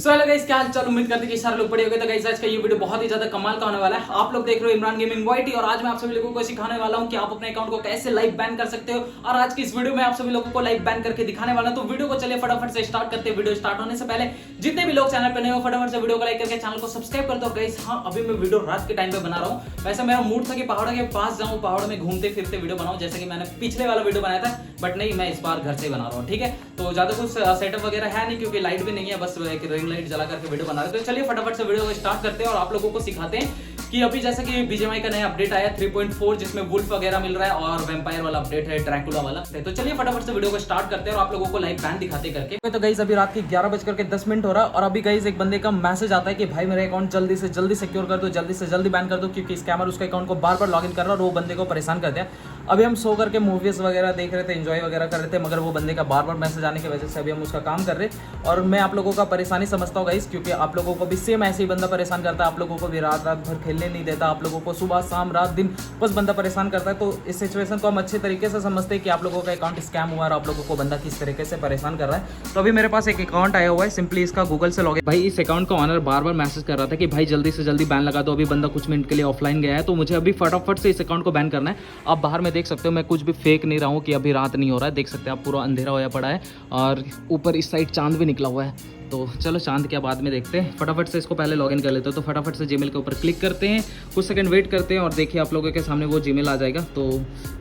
So hello guys, क्या हाल चाल। उम्मीद करते हैं कि सारे लोग बढ़िया होंगे। तो गाइस आज का ये वीडियो बहुत ही ज्यादा कमाल का होने वाला है। आप लोग देख रहे हो इमरान गेमिंग वाईटी और आज मैं आप सभी लोगों को सिखाने वाला हूं कि आप अपने अकाउंट को कैसे लाइव बैन कर सकते हो। और आज की इस वीडियो में आप सभी लोगों को लाइव बैन करके दिखाने वाला हूं। तो वीडियो को चलिए फटाफट से स्टार्ट करते हैं। वीडियो स्टार्ट होने से पहले जितने भी लोग चैनल पर नए हो फटाफट से वीडियो को लाइक करके चैनल को सब्सक्राइब कर दो। गाइस हाँ, अभी मैं वीडियो रात के टाइम पे बना रहा हूँ। वैसे मेरा मूड था कि पहाड़ों के पास जाऊँ, पहाड़ों में घूमते फिरते वीडियो बनाऊं, जैसे कि मैंने पिछले वाला वीडियो बनाया था। बट नहीं, मैं इस बार घर से ही बना रहा हूँ। ठीक है, तो ज्यादा कुछ सेटअप वगैरह है नहीं क्योंकि लाइट भी नहीं है, बस एक रिंग लाइट जला करके वीडियो बना रहे हैं। तो चलिए फटाफट से वीडियो को स्टार्ट करते हैं और आप लोगों को सिखाते हैं कि अभी जैसे कि बीजीएमआई का नया अपडेट आया 3.4 जिसमें वुल्फ वगैरह मिल रहा है और वैम्पायर वाला अपडेट है, ड्रैकुला वाला। तो चलिए फटाफट से वीडियो को स्टार्ट करते हैं और आप लोगों को लाइव बैन दिखाते करके। तो गाइस अभी रात के 11:10 हो रहा है और अभी गाइस एक बंदे का मैसेज आता है कि भाई मेरा अकाउंट जल्दी से जल्दी सिक्योर कर दो, जल्दी से जल्दी बैन कर दो, क्योंकि स्कैमर उसके अकाउंट को बार बार लॉगिन कर रहा है और वो बंदे को परेशान कर दिया। अभी हम सो करके मूवीज वगैरह देख रहे थे, एंजॉय वगैरह कर रहे थे, मगर वो बंदे का बार बार मैसेज आने की वजह से अभी हम उसका काम कर रहे हैं। और मैं आप लोगों का परेशानी समझता हूँ गाइस, क्योंकि आप लोगों को भी सेम ऐसे ही बंदा परेशान करता है। आप लोगों को भी रात रात भर खेलने नहीं देता, आप लोगों को सुबह शाम रात दिन बस बंदा परेशान करता है। तो इस सिचुएशन को हम अच्छे तरीके से समझते हैं कि आप लोगों का अकाउंट स्कैम हुआ और आप लोगों को बंदा किस तरीके से परेशान कर रहा है। तो अभी मेरे पास एक अकाउंट आया हुआ है, सिंपली इसका गूगल से लॉगिन। भाई इस अकाउंट का ऑनर बार बार मैसेज कर रहा था कि भाई जल्दी से जल्दी बैन लगा दो, अभी बंदा कुछ मिनट के लिए ऑफलाइन गया है, तो मुझे अभी फटाफट से इस अकाउंट को बैन करना है। आप बाहर में देख सकते हो, मैं कुछ भी फेक नहीं रहा हूँ कि अभी रात नहीं हो रहा है। देख सकते हैं आप, पूरा अंधेरा होया पड़ा है और ऊपर इस साइड चांद भी निकला हुआ है। तो चलो चांद क्या बाद में देखते हैं, फटाफट से इसको पहले लॉगिन कर लेते हैं। तो फटाफट से जीमेल के ऊपर क्लिक करते हैं, कुछ सेकंड वेट करते हैं और देखिए आप लोगों के सामने वो जीमेल आ जाएगा। तो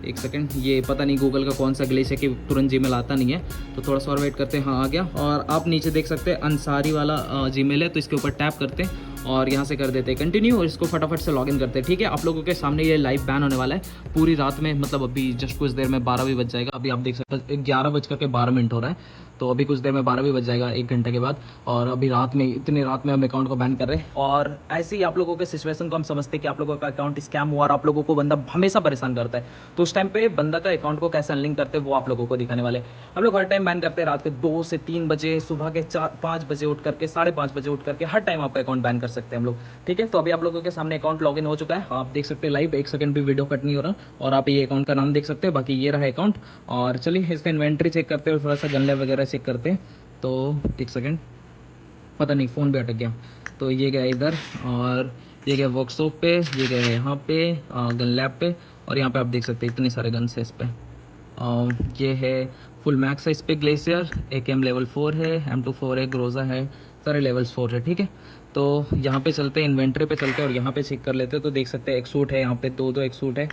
एक सेकंड, ये पता नहीं गूगल का कौन सा ग्लिच है कि तुरंत जीमेल आता नहीं है, तो थोड़ा सा और वेट करते हैं। हाँ आ गया और आप नीचे देख सकते हैं अंसारी वाला जीमेल है, तो इसके ऊपर टैप करते हैं और यहाँ से कर देते हैं कंटिन्यू और इसको फटाफट से लॉगिन करते हैं। ठीक है, आप लोगों के सामने ये लाइव बैन होने वाला है पूरी रात में, मतलब अभी जस्ट कुछ देर में 12 भी बज जाएगा। अभी आप देख सकते हैं 11:12 हो रहा है, तो अभी कुछ देर में 12 भी बज जाएगा, 1 घंटे के बाद। और अभी रात में, इतनी रात में हम अकाउंट को बैन कर रहे हैं। और ऐसे ही आप लोगों के सिचुएशन को हम समझते हैं कि आप लोगों का अकाउंट स्कैम हुआ और आप लोगों को बंदा हमेशा परेशान करता है, तो उस टाइम पे बंदा का अकाउंट को कैसे अनलिंक करते हैं वो आप लोगों को दिखाने वाले। हम लोग हर टाइम बैन करते हैं, रात के 2 से 3 बजे, सुबह के 4-5 बजे उठ करके, 5:30 बजे उठ करके, हर टाइम आपका अकाउंट बैन कर सकते हैं हम लोग। ठीक है, तो अभी आप लोगों के सामने अकाउंट लॉगिन हो चुका है, आप देख सकते हैं लाइव, 1 सेकंड भी वीडियो कट नहीं हो रहा और आप ये अकाउंट का नाम देख सकते हैं। बाकी ये रहा अकाउंट और चलिए इसका इन्वेंट्री चेक करते हैं और थोड़ा सा गन लैब वगैरह चेक करते हैं। तो 1 सेकंड, पता नहीं फ़ोन भी अटक गया। तो ये गया इधर और ये गया वर्कशॉप पे, ये गया यहाँ पे गन लैब पे और यहाँ पे आप देख सकते हैं इतने सारे गन्स है इस पर। ये है फुल मैक्स है इस पर, ग्लेशियर, AKM लेवल 4 है, M24 है, ग्रोजा है, सारे लेवल्स 4 है। ठीक है, तो यहाँ पे चलते हैं, इन्वेंट्री पे चलते हैं और यहाँ पे चेक कर लेते हैं। तो देख सकते हैं एक सूट है यहाँ पे, दो एक सूट है,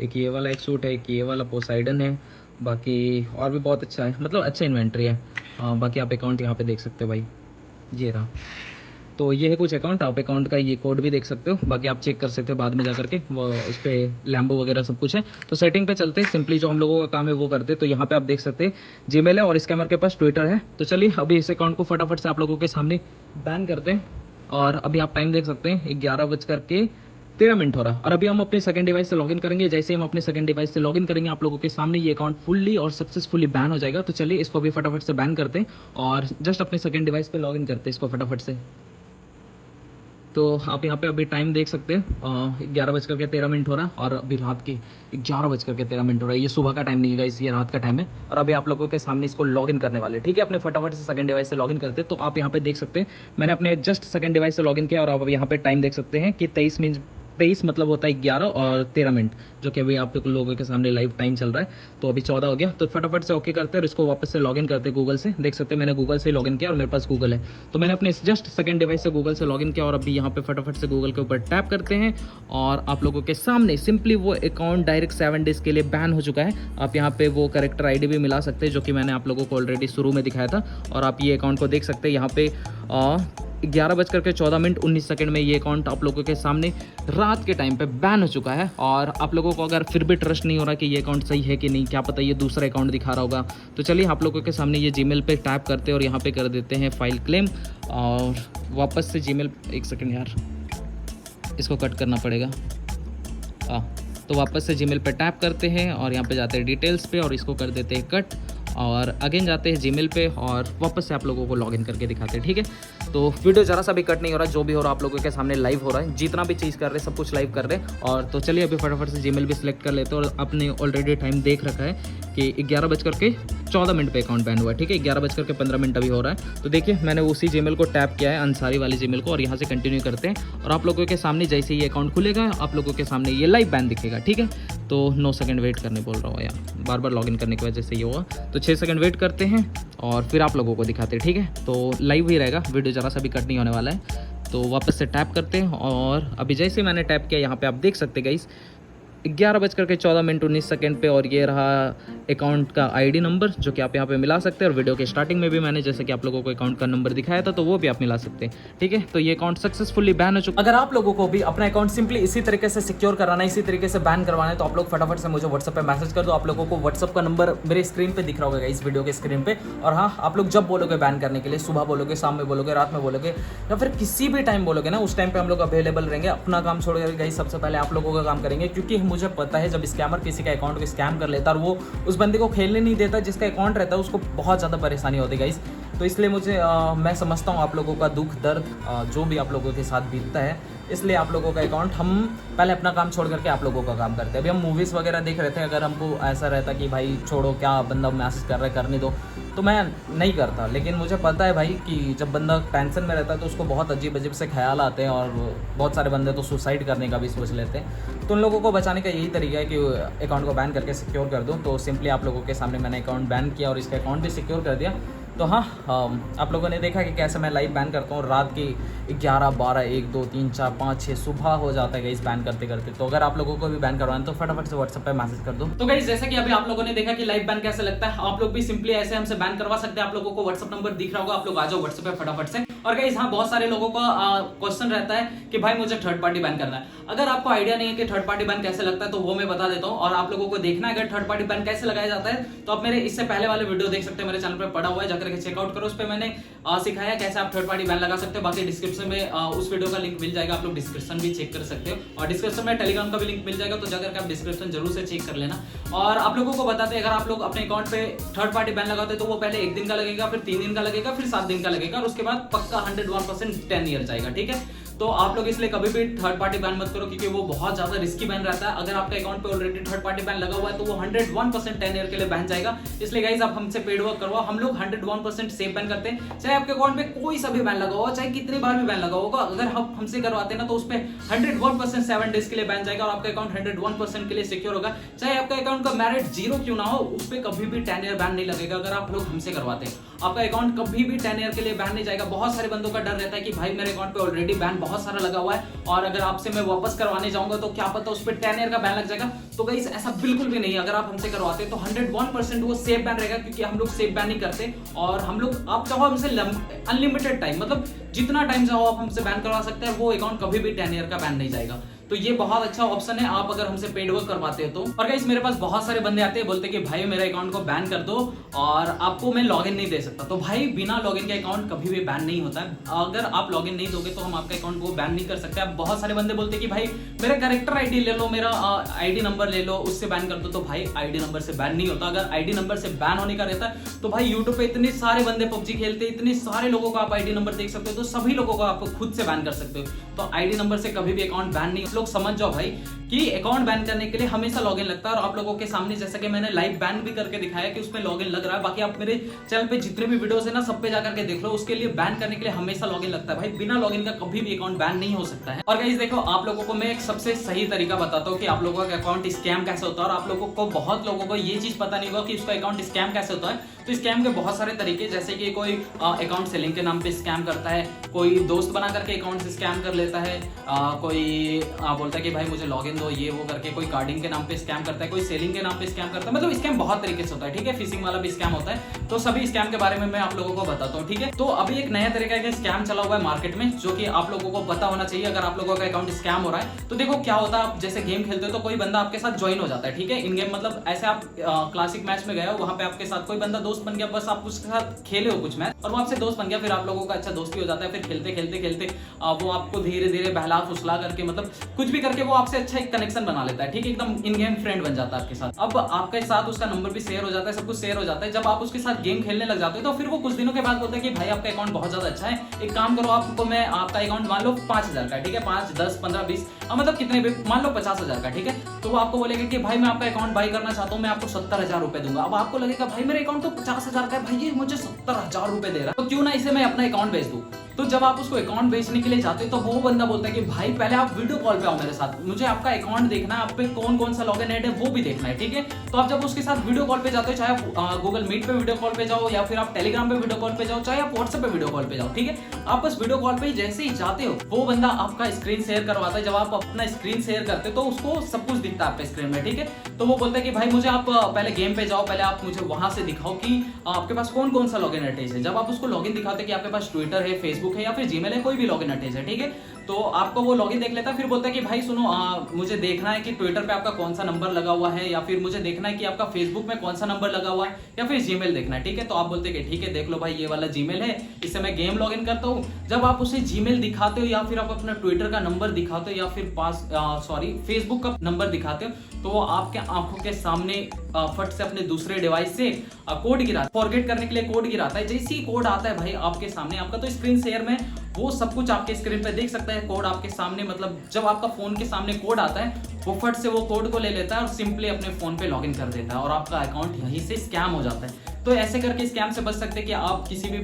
एक ये वाला एक सूट है, एक ये वाला पोसाइडन है, बाकी और भी बहुत अच्छा है, मतलब अच्छा इन्वेंट्री है। बाकी आप अकाउंट यहाँ पे देख सकते हो भाई, ये रहा। तो ये है कुछ अकाउंट, आप अकाउंट का ये कोड भी देख सकते हो, बाकी आप चेक कर सकते हो बाद में जा करके, वो उस पर लैम्बो वगैरह सब कुछ है। तो सेटिंग पे चलते हैं, सिंपली जो हम लोगों का काम है वो करते हैं। तो यहाँ पे आप देख सकते हैं जीमेल है और स्कैमर के पास ट्विटर है। तो चलिए अभी इस अकाउंट को फटाफट से आप लोगों के सामने बैन करते हैं। और अभी आप टाइम देख सकते हैं 11:13 हो रहा है और अभी हम अपने सेकंड डिवाइस से लॉगिन करेंगे। जैसे हम अपने सेकंड डिवाइस से लॉगिन करेंगे आप लोगों के सामने ये अकाउंट फुल्ली और सक्सेसफुली बैन हो जाएगा। तो चलिए इसको भी फटाफट से बैन करते हैं और जस्ट अपने सेकंड डिवाइस पे लॉगिन करते हैं इसको फटाफट से। तो आप यहाँ पे अभी टाइम देख सकते हैं 11:13 हो रहा है और अभी रात के 11:13 हो रहा है। ये सुबह का टाइम नहीं है, ये रात का टाइम है और अभी आप लोगों के सामने इसको लॉगिन करने वाले। ठीक है, अपने फटाफट से सेकंड डिवाइस से लॉगिन करते हैं। तो आप यहाँ पे देख सकते हैं मैंने अपने जस्ट सेकंड डिवाइस से लॉगिन किया और आप यहाँ पे टाइम देख सकते हैं कि 23 मतलब होता है 11:13, जो कि अभी आप लोगों के सामने लाइव टाइम चल रहा है। तो अभी 14 हो गया, तो फटाफट से ओके करते हैं और इसको वापस से लॉगिन करते हैं गूगल से। देख सकते हैं मैंने गूगल से लॉगिन किया और मेरे पास गूगल है, तो मैंने अपने जस्ट सेकंड डिवाइस से गूगल से लॉगिन किया और अभी यहाँ पे फटाफट से गूगल के ऊपर टैप करते हैं और आप लोगों के सामने सिंपली वो अकाउंट डायरेक्ट 7 डेज के लिए बैन हो चुका है। आप यहाँ पे वो करेक्टर ID भी मिला सकते हैं जो कि मैंने आप लोगों को ऑलरेडी शुरू में दिखाया था और आप ये अकाउंट को देख सकते हैं यहाँ पे 11:14 में ये अकाउंट आप लोगों के सामने रात के टाइम पे बैन हो चुका है। और आप लोगों को अगर फिर भी ट्रस्ट नहीं हो रहा कि ये अकाउंट सही है कि नहीं, क्या पता ये दूसरा अकाउंट दिखा रहा होगा, तो चलिए आप लोगों के सामने ये जीमेल पे टैप करते हैं और यहाँ पे कर देते हैं फाइल क्लेम और वापस से जीमेल। 1 सेकंड यार, इसको कट करना पड़ेगा। तो वापस से जीमेल पे टैप करते हैं और यहाँ पे जाते हैं डिटेल्स पे और इसको कर देते हैं कट और अगेन जाते हैं जीमेल पे और वापस से आप लोगों को लॉगिन करके दिखाते हैं। ठीक है, तो वीडियो ज़रा सा भी कट नहीं हो रहा, जो भी हो रहा आप लोगों के सामने लाइव हो रहा है, जितना भी चीज़ कर रहे हैं सब कुछ लाइव कर रहे हैं। और तो चलिए अभी फटाफट से जीमेल भी सिलेक्ट कर लेते हैं और आपने ऑलरेडी टाइम देख रखा है कि 11:14 पे अकाउंट बैन हुआ है, ठीक है। 11:15 अभी हो रहा है। तो देखिए मैंने उसी जीमेल को टैप किया है, अंसारी वाली जीमेल को, और यहाँ से कंटिन्यू करते हैं और आप लोगों के सामने जैसे ये अकाउंट खुलेगा आप लोगों के सामने ये लाइव बैन दिखेगा, ठीक है। तो 9 सेकंड वेट करने बोल रहा हूँ यार, बार बार लॉगिन करने की वजह से ये हुआ। तो 6 सेकंड वेट करते हैं और फिर आप लोगों को दिखाते हैं, ठीक है। तो लाइव ही रहेगा, वीडियो ज़रा सा भी कट नहीं होने वाला है। तो वापस से टैप करते हैं और अभी जैसे मैंने टैप किया यहाँ पे आप देख सकते गाइस 11:14 पे, और ये रहा अकाउंट का आईडी नंबर जो कि आप यहाँ पे मिला सकते हैं। और वीडियो के स्टार्टिंग में भी मैंने जैसे कि आप लोगों को अकाउंट का नंबर दिखाया था, तो वो भी आप मिला सकते हैं, ठीक है। तो ये अकाउंट सक्सेसफुली बैन हो चुका है। अगर आप लोगों को भी अपना अकाउंट सिंपली इसी तरीके से सिक्योर कराना है, इसी तरीके से बैन करवाना है, तो आप लोग फटाफट से मुझे व्हाट्सएप पे मैसेज कर दो। आप लोगों को व्हाट्सएप का नंबर मेरे स्क्रीन पे दिख रहा होगा इस वीडियो के स्क्रीन पे। और हाँ, आप लोग जब बोलोगे बैन करने के लिए, सुबह बोलोगे, शाम में बोलोगे, रात में बोलोगे, या फिर किसी भी टाइम बोलोगे ना, उस टाइम पे हम लोग अवेलेबल रहेंगे। अपना काम छोड़ कर गाइस सबसे पहले आप लोगों का काम करेंगे, क्योंकि मुझे पता है जब स्कैमर किसी का अकाउंट को स्कैम कर लेता है और वो उस बंदे को खेलने नहीं देता जिसका अकाउंट रहता है, उसको बहुत ज़्यादा परेशानी होती है गाइस। तो इसलिए मैं समझता हूँ आप लोगों का दुख दर्द जो भी आप लोगों के साथ बीतता है, इसलिए आप लोगों का अकाउंट हम पहले अपना काम छोड़ करके आप लोगों का काम करते हैं। अभी हम मूवीज़ वगैरह देख रहे थे, अगर हमको ऐसा रहता कि भाई छोड़ो, क्या बंदा मैसेज कर रहा है, करने दो, तो मैं नहीं करता। लेकिन मुझे पता है भाई कि जब बंदा टेंशन में रहता है तो उसको बहुत अजीब अजीब से ख्याल आते हैं, और बहुत सारे बंदे तो सुसाइड करने का भी सोच लेते हैं। तो उन लोगों को बचाने का यही तरीका है कि अकाउंट को बैन करके सिक्योर कर दूँ। तो सिंपली आप लोगों के सामने मैंने अकाउंट बैन किया और इसका अकाउंट भी सिक्योर कर दिया। तो हाँ, आप लोगों ने देखा कि कैसे मैं लाइव बैन करता हूँ। रात की 11, 12, 1, 2, 3, 4, 5, 6 सुबह हो जाता है गाइस बैन करते करते। तो अगर आप लोगों को भी बैन करवाना तो फटाफट से व्हाट्सएप पे मैसेज कर दो। तो गाइस जैसा कि अभी आप लोगों ने देखा कि लाइव बैन कैसे लगता है, आप लोग भी सिंपली ऐसे हमसे बैन करवा सकते हैं। आप लोगों को व्हाट्सएप नंबर दिख रहा होगा, आप लोग आ जाओ व्हाट्सएप पे फटाफट से। और गाइस हाँ, बहुत सारे लोगों का क्वेश्चन रहता है कि भाई मुझे थर्ड पार्टी बैन करना है। अगर आपको आइडिया नहीं है कि थर्ड पार्टी बैन कैसे लगता है, तो वो मैं बता देता हूँ। और आप लोगों को देखना है अगर थर्ड पार्टी बैन कैसे लगाया जाता है, तो आप मेरे इससे पहले वाले वीडियो देख सकते हैं, मेरे चैनल पर पड़ा हुआ है, जाकर के चेकआउट करो। उस पर मैंने सिखाया कैसे आप थर्ड पार्टी बैन लगा सकते हो। बाकी डिस्क्रिप्शन में उस वीडियो का लिंक मिल जाएगा, आप लोग डिस्क्रिप्शन भी चेक कर सकते हो। और डिस्क्रिप्शन में टेलीग्राम का भी लिंक मिल जाएगा, तो जाकर के आप डिस्क्रिप्शन जरूर से चेक कर लेना। और आप लोगों को बताते हैं, अगर आप लोग अपने अकाउंट पे थर्ड पार्टी बैन लगाते हैं तो वो पहले 1 दिन का लगेगा, फिर 3 दिन का लगेगा, फिर 7 दिन का लगेगा, और उसके बाद पक्का 101% 10 ईयर जाएगा, ठीक है। तो आप लोग इसलिए कभी भी थर्ड पार्टी बैन मत करो, क्योंकि वो बहुत ज्यादा रिस्की बैन रहता है। अगर आपके अकाउंट पे ऑलरेडी थर्ड पार्टी बैन लगा हुआ है तो वो 101% 10 ईयर के लिए बैन जाएगा। इसलिए गाइस आप हमसे पेड वर्क करवाओ, हम लोग 101% सेफ बैन करते हैं। चाहे आपके अकाउंट पे कोई सा भी बैन लगा हो, चाहे कितनी बार भी बैन लगा होगा, अगर हम हमसे करवाते हैं ना तो उस पे 101% 7 डेज के लिए बैन जाएगा और आपका अकाउंट 101% के लिए सिक्योर होगा। चाहे आपका अकाउंट का मेरिट 0 क्यों ना हो, उस पे कभी भी 10 ईयर बैन नहीं लगेगा। अगर आप लोग हमसे करवाते हैं, आपका अकाउंट कभी भी 10 ईयर के लिए बैन नहीं जाएगा। बहुत सारे बंदों का डर रहता है कि भाई मेरे अकाउंट पे ऑलरेडी बैन बहुत सारा लगा हुआ है, और अगर आपसे मैं वापस करवाने जाऊंगा तो क्या पता उस पे 10 ईयर का बैन लग जाएगा। तो गाइस ऐसा बिल्कुल भी नहीं है। अगर आप हमसे करवाते हैं तो 101% वो सेफ बैन रहेगा, क्योंकि हम लोग सेफ बैन नहीं करते। और हम लोग, आप चाहो हमसे अनलिमिटेड टाइम, मतलब जितना टाइम चाहो आप हमसे बैन करवा सकते हैं, वो अकाउंट कभी भी 10 ईयर का बैन नहीं जाएगा। तो ये बहुत अच्छा ऑप्शन है आप अगर हमसे पेड वर्क करवाते हो तो। और गाइस मेरे पास बहुत सारे बंदे आते हैं, बोलते हैं कि भाई मेरे अकाउंट को बैन कर दो और आपको मैं लॉगिन नहीं दे सकता। तो भाई बिना लॉगिन के अकाउंट कभी भी बैन नहीं होता है। अगर आप लॉगिन नहीं दोगे तो हम आपका अकाउंट को बैन नहीं कर सकते। आप बहुत सारे बंदे बोलते हैं कि भाई मेरा कैरेक्टर आईडी ले लो, मेरा आईडी नंबर ले लो, उससे बैन कर दो। तो भाई आईडी नंबर से बैन नहीं होता। अगर आईडी नंबर से बैन होने का रहता है तो भाई यूट्यूब पे इतने सारे बंदे पबजी खेलते हैं, इतने सारे लोगों का आप आईडी नंबर देख सकते हो, तो सभी लोगों को आप खुद से बैन कर सकते हो। तो आईडी नंबर से कभी भी अकाउंट बैन नहीं। लोग समझ जाओ भाई कि अकाउंट बैन करने के लिए हमेशा लॉगिन लगता है। और आप लोगों के सामने जैसा कि मैंने लाइव बैन भी करके दिखाया कि उसमें लॉगिन लग रहा है। बाकी आप मेरे चैनल पे जितने भी वीडियोस है ना, सब पे जाकर के देख लो, उसके लिए बैन करने के लिए हमेशा लॉगिन लगता है। भाई बिना लॉगिन का कभी भी अकाउंट बैन नहीं हो सकता है। और गाइस देखो, आप लोगों को मैं एक सबसे सही तरीका बताता हूँ कि आप लोगों का अकाउंट स्कैम कैसे होता है। और आप लोगों को, बहुत लोगों को ये चीज पता नहीं होगा कि उसका अकाउंट स्कैम कैसे होता है। तो स्कैम के बहुत सारे तरीके, जैसे कि कोई अकाउंट सेलिंग के नाम पे स्कैम करता है, कोई दोस्त बना करके अकाउंट से स्कैम कर लेता है, कोई बोलता है कि भाई मुझे लॉगिन दो, ये वो करके, कोई कार्डिंग के नाम पे स्कैम करता है, कोई सेलिंग के नाम पे स्कैम करता है। मतलब स्कैम बहुत तरीके से होता है, ठीक है। फिशिंग वाला भी स्कैम होता है। तो सभी स्कैम के बारे में मैं आप लोगों को बताता हूँ, ठीक है। तो अभी एक नया तरीका का स्कैम चला हुआ है मार्केट में, जो कि आप लोगों को पता होना चाहिए। अगर आप लोगों का अकाउंट स्कैम हो रहा है तो देखो क्या होता है, आप जैसे गेम खेलते हो तो कोई बंदा आपके साथ ज्वाइन हो जाता है, ठीक है। इन गेम मतलब ऐसे आप क्लासिक मैच में गए हो, वहां पे आपके साथ कोई बंदा दोस्त बन गया, बस आप उसके साथ खेले हो कुछ मैच और वो आपसे दोस्त बन गया, फिर आप लोगों का अच्छा दोस्ती हो जाता है। फिर खेलते खेलते खेलते वो आपको धीरे धीरे बहला फुसला करके, मतलब कुछ भी करके वो आपसे अच्छा एक कनेक्शन बना लेता है, ठीक है, एकदम इन गेम फ्रेंड बन जाता है आपके साथ। अब आपके साथ उसका नंबर भी शेयर हो जाता है, सब कुछ शेयर हो जाता है। जब आप उसके साथ गेम खेलने लग जाते हो तो फिर वो कुछ दिनों के बाद बोलता है कि भाई आपका अकाउंट बहुत ज्यादा अच्छा है, एक काम करो आपको मैं आपका अकाउंट मान लो 5,000 का, ठीक है, 5, 10, 15, 20 मतलब कितने भी मान लो 50,000 का, ठीक है। तो वो आपको बोलेगा कि भाई मैं आपका अकाउंट बाई करना चाहता हूँ, मैं आपको 70,000 रुपए दूंगा। अब आपको लगेगा भाई मेरा अकाउंट तो 50,000 का है, भाई ये मुझे 70,000 रुपए दे रहा है, तो क्यों ना इसे मैं अपना अकाउंट बेच दूं। तो जब आप उसको अकाउंट बेचने के लिए जाते हो तो वो बंदा बोलता है कि भाई पहले आप वीडियो कॉल पे आओ मेरे साथ, मुझे आपका अकाउंट देखना है, आप पे कौन कौन सा लॉगिन ऐड है वो भी देखना है, ठीक है। तो आप जब उसके साथ वीडियो कॉल पे जाते हो, चाहे आप गूगल मीट पे वीडियो कॉल पे जाओ या फिर आप टेलीग्राम पे वीडियो कॉल पे जाओ, चाहे आप व्हाट्सएप पे वीडियो कॉल पे जाओ, ठीक है, आप बस वीडियो कॉल पे जैसे ही जाते हो वो बंदा आपका स्क्रीन शेयर करवाता है। जब आप अपना स्क्रीन शेयर करते हो तो उसको सब कुछ दिखता है आपके स्क्रीन में, ठीक है। तो वो बोलता है कि भाई मुझे आप पहले गेम पे जाओ, पहले आप मुझे वहां से दिखाओ कि आपके पास कौन कौन सा लॉगिन अटैच है। जब आप उसको लॉगिन दिखाते कि आपके पास ट्विटर है, फेसबुक है या फिर जीमेल है, कोई भी लॉगिन अटैच है, ठीक है, तो आपको वो लॉगिन देख लेता है। फिर बोलता है कि भाई सुनो मुझे देखना है कि ट्विटर पे आपका कौन सा नंबर लगा हुआ है, या फिर मुझे देखना है कि आपका फेसबुक में कौन सा नंबर लगा हुआ है, या फिर जीमेल देखना है, ठीक है। तो आप बोलते हैं कि ठीक है देख लो भाई ये वाला जीमेल है, इससे मैं गेम लॉगिन करता हूँ। जब आप उसे जीमेल दिखाते हो या फिर आप अपना ट्विटर का नंबर दिखाते हो या फिर फेसबुक का नंबर दिखाते हो, तो वो आपके आंखों के सामने फट से अपने दूसरे डिवाइस से कोड गिराता है, फॉरगेट करने के लिए कोड गिराता है। जैसे ही कोड आता है भाई आपके सामने, आपका तो स्क्रीन शेयर में वो सब कुछ आपके स्क्रीन पे देख सकता है, कोड आपके सामने, मतलब जब आपका फोन के सामने कोड आता है वो फट से वो कोड को ले लेता है और सिंपली अपने फोन पे लॉगिन कर देता है और आपका अकाउंट यहीं से स्कैम हो जाता है। तो ऐसे करके स्कैम से बच सकते हैं कि आप किसी भी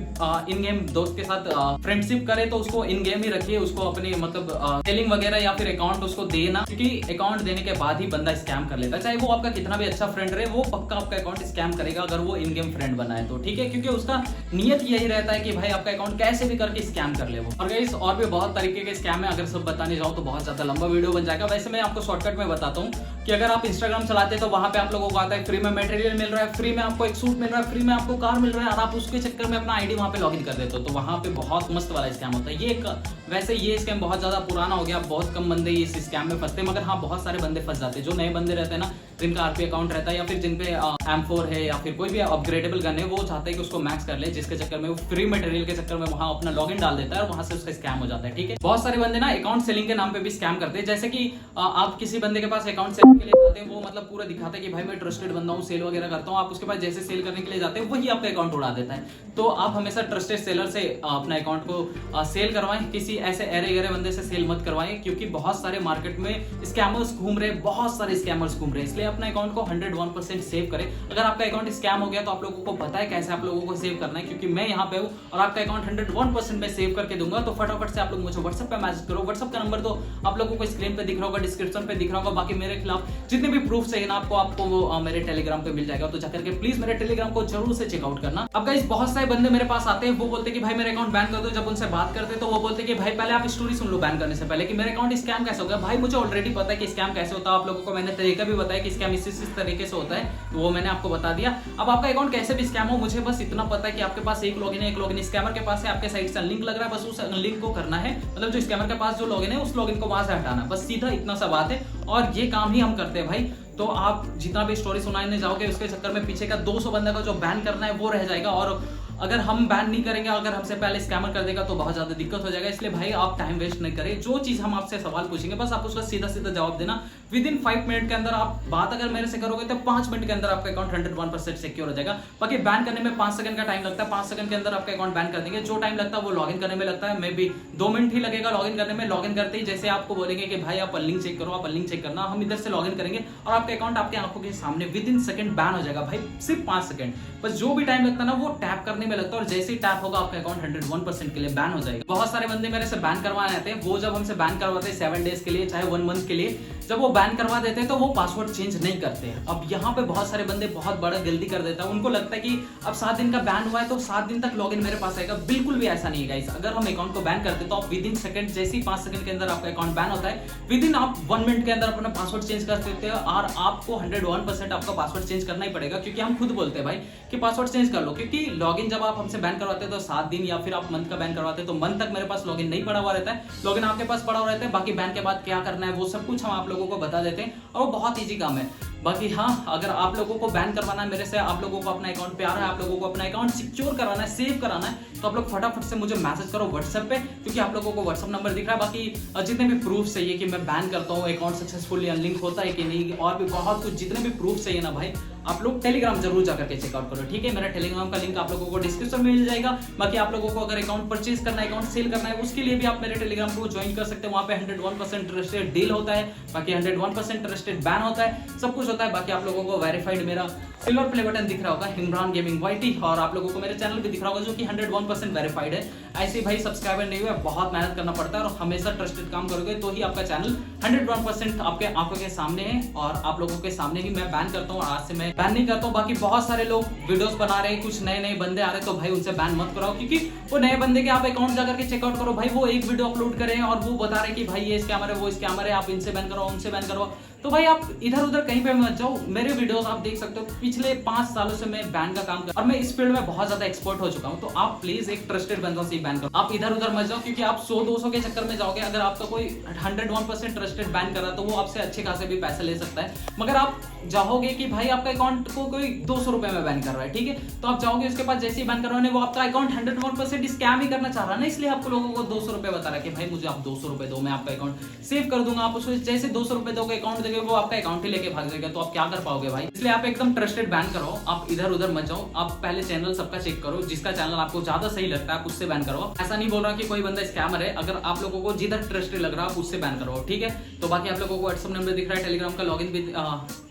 इन गेम दोस्त के साथ फ्रेंडशिप करें तो उसको इन गेम ही रखिए, उसको अपनी मतलब सेलिंग वगैरह या फिर अकाउंट उसको देना, क्योंकि अकाउंट देने के बाद ही बंदा स्कैम कर लेता है। चाहे वो आपका कितना भी अच्छा फ्रेंड रहे, वो पक्का आपका अकाउंट स्कैम करेगा अगर वो इन गेम फ्रेंड बना है तो, ठीक है, क्योंकि उसका नियत यही रहता है कि भाई आपका अकाउंट कैसे भी करके स्कैम कर ले वो। और गाइस और भी बहुत तरीके के स्कैम है, अगर सब बताने जाओ तो बहुत ज्यादा लंबा वीडियो बन जाएगा। वैसे मैं आपको शॉर्टकट में बताता हूँ कि अगर आप इंस्टाग्राम चलाते तो वहां पे आप लोगों को आता है फ्री में मटेरियल मिल रहा है, फ्री में आपको एक सूट मिल रहा है, फ्री में आपको कार मिल रहा है, और आप उसके चक्कर में अपना आईडी वहां पे लॉगिन कर देते हो, तो वहां पे बहुत मस्त वाला स्कैम होता है। वैसे ये स्कैम बहुत ज्यादा पुराना हो गया, बहुत कम बंदे इस स्कैम में फंसते हैं, मगर हाँ बहुत सारे बंदे फंस जाते हैं। जो नए बंदे रहते हैं ना, जिनका आरपी अकाउंट रहता है या फिर जिन पे M4 है या फिर कोई भी अपग्रेडेबल गन है, वो चाहते हैं कि उसको मैक्स कर ले, जिसके चक्कर में वो फ्री मटेरियल के चक्कर में वहां अपना लॉगिन डाल देता है और वहां से उसका स्कैम हो जाता है, ठीक है। बहुत सारे बंदे ना अकाउंट सेलिंग के नाम पे भी स्कैम करते हैं, जैसे कि आप किसी बंदे के पास अकाउंट सेलिंग के लिए जाते हैं, वो मतलब पूरा दिखाता है कि भाई मैं ट्रस्टेड बंदा हूँ, सेल वगैरह करता हूँ। आप उसके पास जैसे सेल करने के लिए जाते हैं वही आपका अकाउंट उड़ा देता है। तो आप हमेशा ट्रस्टेड सेलर से अपना अकाउंट को सेल करवाएं, किसी ऐसे अरे गरे बंदे से सेल मत करवाएं, क्योंकि बहुत सारे मार्केट में स्कैमर्स घूम रहे हैं, बहुत सारे स्कैमर्स घूम रहे हैं। इसलिए अपना अकाउंट को 101% सेव करें। अगर आपका अकाउंट स्कैम हो गया तो आप लोगों को पता है कैसे आप लोगों को सेव करना है, क्योंकि मैं यहाँ पे हूँ और आपका अकाउंट 101% में सेव करके दूंगा। तो फटाफट से आप लोग मुझे व्हाट्सएप पे मैसेज करो। व्हाट्सएप का नंबर तो आप लोगों को स्क्रीन पे दिख रहा होगा, डिस्क्रिप्शन पे दिख रहा होगा। बाकी मेरे खिलाफ जितने भी प्रूफ चाहिए ना आपको वो मेरे टेलीग्राम पे मिल जाएगा, तो जाकर के प्लीज मेरे टेलीग्राम को जरूर से चेकआउट करना। अब गाइस बहुत सारे बंदे मेरे पास आते हैं, वो बोलते हैं कि भाई मेरे अकाउंट बैन कर दो। जब उनसे बात करते हैं तो वो बोलते हैं कि भाई पहले आप स्टोरी सुन लो बैन करने से पहले कि मेरे अकाउंट स्कैम कैसे हो गया। भाई मुझे ऑलरेडी पता है कि स्कैम कैसे होता है, आप लोगों को मैंने तरीका भी बताया कि स्कैम इस तरीके से होता है, तो वो मैंने आपको बता दिया। अब आपका अकाउंट कैसे भी स्कैम हो, मुझे बस इतना पता है कि आपके पास एक लॉगिन है, एक लॉगिन स्कैमर के पास है, आपके साइट से लिंक लग रहा है, बस उस लिंक को करना है, मतलब जो स्कैमर के पास जो लॉगिन है उस लॉगिन को वहां से हटाना, बस सीधा इतना सा बात है। और ये काम ही हम करते हैं भाई। तो आप जितना भी स्टोरी सुनाने जाओगे उसके चक्कर में पीछे का 200 बंदा का जो बैन करना है वो रह जाएगा, और अगर हम बैन नहीं करेंगे, अगर हमसे पहले स्कैमर कर देगा तो बहुत ज्यादा दिक्कत हो जाएगा। इसलिए भाई आप टाइम वेस्ट नहीं करें, जो चीज हम आपसे सवाल पूछेंगे बस आप उसका सीधा सीधा जवाब देना। विद इन 5 मिनट के अंदर आप बात अगर मेरे से करोगे तो 5 मिनट के अंदर आपका अकाउंट 101% सिक्योर हो जाएगा। बाकी बैन करने में 5 सेकंड का टाइम लगता है, 5 सेकंड के अंदर आपका अकाउंट बैन कर देंगे। जो टाइम लगता है वो लॉगिन करने में लगता है, मे बी 2 मिनट ही लगेगा लॉगिन करने में। लॉगिन करते ही जैसे आपको बोलेंगे कि भाई आप लिंक चेक करो, आप लिंक चेक करना, हम इधर से लॉगिन करेंगे और आपका अकाउंट आपके आंखों के सामने विद इन सेकंड बैन हो जाएगा भाई, सिर्फ 5 सेकंड। बस जो भी टाइम लगता है ना वो टैप करने में लगता है, और जैसे ही टैप होगा आपका अकाउंट 101% के लिए बैन हो जाएगा। बहुत सारे बंदे मेरे से बैन करवाने आते हैं, वो जब हमसे बैन करवाते हैं 7 डेज के लिए चाहे 1 मंथ के लिए, जब वो बैन करवा देते हैं तो वो पासवर्ड चेंज नहीं करते हैं। अब यहाँ पे बहुत सारे बंदे बहुत बड़ा गलती कर देता है, उनको लगता है कि अब 7 दिन का बैन हुआ है तो 7 दिन तक लॉगिन मेरे पास आएगा। बिल्कुल भी ऐसा नहीं है गाइस। अगर हम अकाउंट को बैन करते तो आप विद इन सेकंड, जैसे ही 5 सेकंड के अंदर आपका अकाउंट बैन होता है, विद इन आप 1 मिनट के अंदर अपना पासवर्ड चेंज कर सकते हो। और आपको 101% आपका पासवर्ड चेंज करना ही पड़ेगा, क्योंकि हम खुद बोलते हैं भाई कि पासवर्ड चेंज कर लो, क्योंकि लॉगिन जब आप हमसे बैन करवाते हैं तो 7 दिन या फिर आप मंथ का बैन करवाते हैं तो मंथ तक मेरे पास लॉगिन नहीं पड़ा हुआ रहता है, लॉगिन आपके पास पड़ा हुआ रहता है। बाकी बैन के बाद क्या करना है वो सब कुछ हम आप लोगों को बता देते हैं, और वो बहुत ईजी काम है। बाकी हाँ, अगर आप लोगों को बैन करवाना है मेरे से, आप लोगों को अपना अकाउंट प्यारा है, आप लोगों को अपना अकाउंट सिक्योर कराना है, सेव कराना है, तो आप लोग फटाफट से मुझे मैसेज करो व्हाट्सएप पे, क्योंकि आप लोगों को व्हाट्सएप नंबर दिख रहा है। बाकी जितने भी प्रूफ चाहिए कि मैं बैन करता हूँ, अकाउंट सक्सेसफुली अनलिंक होता है कि नहीं, और भी बहुत कुछ जितने भी प्रूफ चाहिए ना भाई, आप लोग टेलीग्राम जरूर जाकर के चेकआउट करो, ठीक है। मेरा टेलीग्राम का लिंक आप लोगों को डिस्क्रिप्शन में मिल जाएगा। बाकी आप लोगों को अगर अकाउंट परचेज करना है, अकाउंट सेल करना है, उसके लिए भी आप मेरे टेलीग्राम को ज्वाइन कर सकते हैं। वहां पे 101% ट्रस्टेड डील होता है, बाकी 101% ट्रस्टेड बैन होता है, सब कुछ होता है। बाकी आप लोगों को वेरीफाइड मेरा सिल्वर प्ले बटन दिख रहा होगा, इमरान गेमिंग वाईटी, और आप लोगों को मेरे चैनल भी दिख रहा होगा जो कि 101% वेरीफाइड है। ऐसे भाई सब्सक्राइबर नहीं हुआ, बहुत मेहनत करना पड़ता है, और हमेशा ट्रस्टेड काम करोगे तो ही आपका चैनल 101% आपके आंखों के सामने है, और आप लोगों के सामने ही मैं बैन करता हूँ। आज से मैं बैन नहीं करता हूँ। बाकी बहुत सारे लोग वीडियोस बना रहे हैं, कुछ नए नए बंदे आ रहे हैं, तो भाई उनसे बैन मत कराओ, क्योंकि वो नए बंदे के आप अकाउंट जाकर के चेकआउट करो भाई, वो एक वीडियो अपलोड करें और वो बता रहे कि भाई ये स्कैमर है, वो स्कैमर है, आप इनसे बैन करो, उनसे बैन करो, तो भाई आप इधर उधर कहीं पे मत जाओ। मेरे वीडियोस आप देख सकते हो, पिछले 5 सालों से मैं बैन का काम कर, और मैं इस फील्ड में बहुत ज्यादा एक्सपर्ट हो चुका हूं। तो आप प्लीज एक ट्रस्टेड बंदों से बैन करो, आप इधर उधर मत जाओ, क्योंकि आप 100-200 के चक्कर में जाओगे। अगर आपका कोई 101% ट्रस्टेड बैन कर रहा है तो वो आपसे अच्छे खासे भी पैसे ले सकता है, मगर आप जाओगे कि भाई आपका अकाउंट को कोई 200 रुपए में बैन कर रहा है, ठीक है, तो आप जाओगे उसके पास, जैसे ही बैन करवाने, वो आपका अकाउंट 101% स्कैम ही करना चाह रहा है ना, इसलिए आपको लोगों को 200 रुपए बता रहा है कि भाई मुझे आप 200 रुपए दो, मैं आपका अकाउंट सेव कर दूंगा। आप उसको जैसे 200 रुपए दोगे, अकाउंट देंगे, वो आपका अकाउंट ही लेके भाग जाएगा, तो आप क्या कर पाओगे भाई। इसलिए आप एकदम ट्रस्टेड बैन करो, आप इधर उधर मत जाओ। आप पहले चैनल सबका चेक करो, जिसका चैनल आपको ज्यादा सही लगता है आप उससे बैन करो। ऐसा नहीं बोल रहा कि कोई बंदा स्कैमर है, अगर आप लोगों को जिधर ट्रस्टेड लग रहा है उससे बैन करो, ठीक है। तो बाकी आप लोगों को व्हाट्सएप नंबर दिख रहा है, टेलीग्राम का लॉगिन भी,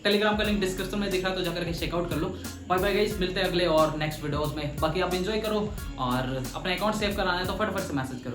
टेलीग्राम का लिंक डिस्क्रिप्शन में दिख रहा है, तो जाकर के चेकआउट कर लो। बाय बाय गाइस, मिलते हैं अगले और नेक्स्ट वीडियोस में। बाकी आप एंजॉय करो, और अपना अकाउंट सेव कराना है तो फटाफट से मैसेज करो।